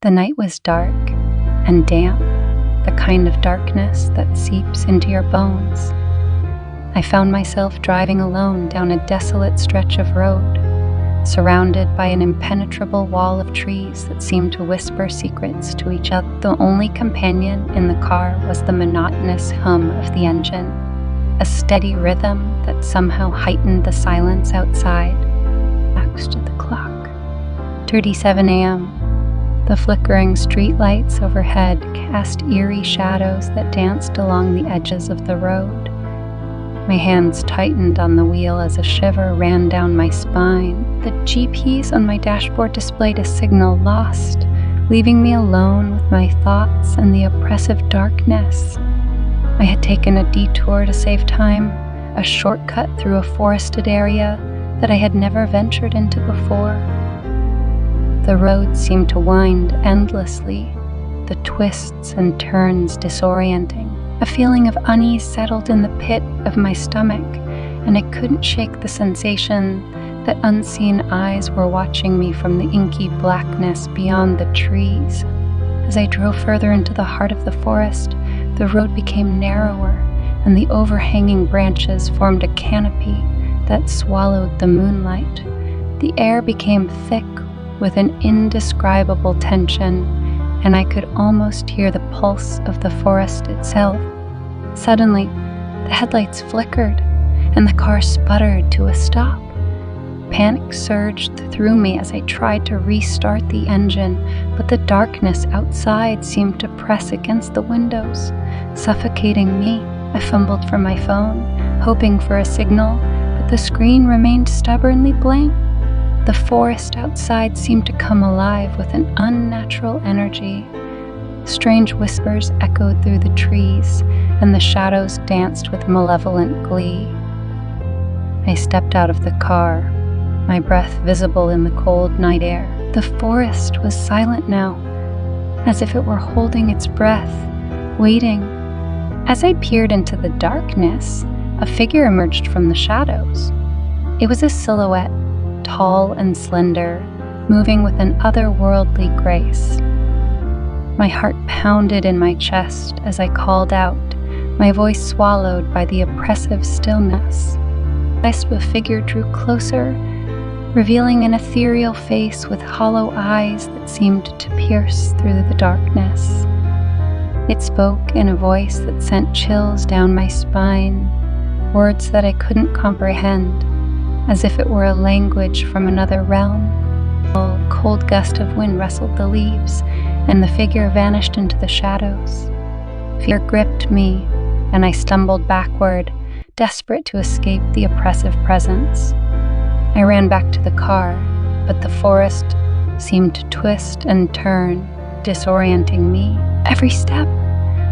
The night was dark and damp, the kind of darkness that seeps into your bones. I found myself driving alone down a desolate stretch of road, surrounded by an impenetrable wall of trees that seemed to whisper secrets to each other. The only companion in the car was the monotonous hum of the engine, a steady rhythm that somehow heightened the silence outside. Next to the clock. 3:37 a.m. The flickering streetlights overhead cast eerie shadows that danced along the edges of the road. My hands tightened on the wheel as a shiver ran down my spine. The GPS on my dashboard displayed a signal lost, leaving me alone with my thoughts and the oppressive darkness. I had taken a detour to save time, a shortcut through a forested area that I had never ventured into before. The road seemed to wind endlessly, the twists and turns disorienting. A feeling of unease settled in the pit of my stomach, and I couldn't shake the sensation that unseen eyes were watching me from the inky blackness beyond the trees. As I drove further into the heart of the forest, the road became narrower, and the overhanging branches formed a canopy that swallowed the moonlight. The air became thick with an indescribable tension, and I could almost hear the pulse of the forest itself. Suddenly, the headlights flickered, and the car sputtered to a stop. Panic surged through me as I tried to restart the engine, but the darkness outside seemed to press against the windows, suffocating me. I fumbled for my phone, hoping for a signal, but the screen remained stubbornly blank. The forest outside seemed to come alive with an unnatural energy. Strange whispers echoed through the trees, and the shadows danced with malevolent glee. I stepped out of the car, my breath visible in the cold night air. The forest was silent now, as if it were holding its breath, waiting. As I peered into the darkness, a figure emerged from the shadows. It was a silhouette, tall and slender, moving with an otherworldly grace. My heart pounded in my chest as I called out, my voice swallowed by the oppressive stillness. The figure drew closer, revealing an ethereal face with hollow eyes that seemed to pierce through the darkness. It spoke in a voice that sent chills down my spine, words that I couldn't comprehend, as if it were a language from another realm. A cold gust of wind rustled the leaves, and the figure vanished into the shadows. Fear gripped me, and I stumbled backward, desperate to escape the oppressive presence. I ran back to the car, but the forest seemed to twist and turn, disorienting me. Every step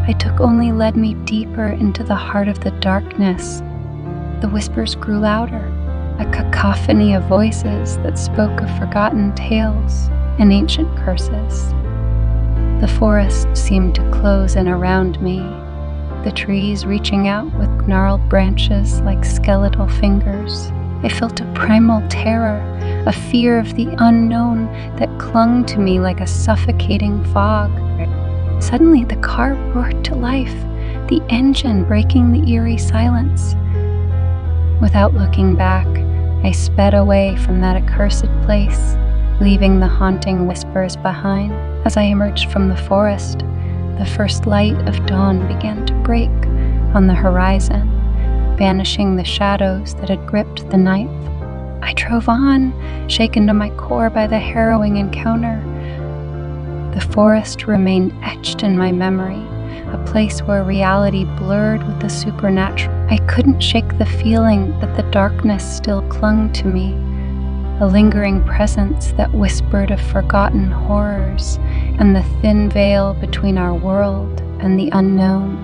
I took only led me deeper into the heart of the darkness. The whispers grew louder, a cacophony of voices that spoke of forgotten tales and ancient curses. The forest seemed to close in around me, the trees reaching out with gnarled branches like skeletal fingers. I felt a primal terror, a fear of the unknown that clung to me like a suffocating fog. Suddenly, the car roared to life, the engine breaking the eerie silence. Without looking back, I sped away from that accursed place, leaving the haunting whispers behind. As I emerged from the forest, the first light of dawn began to break on the horizon, banishing the shadows that had gripped the night. I drove on, shaken to my core by the harrowing encounter. The forest remained etched in my memory, a place where reality blurred with the supernatural. I couldn't shake the feeling that the darkness still clung to me, a lingering presence that whispered of forgotten horrors and the thin veil between our world and the unknown.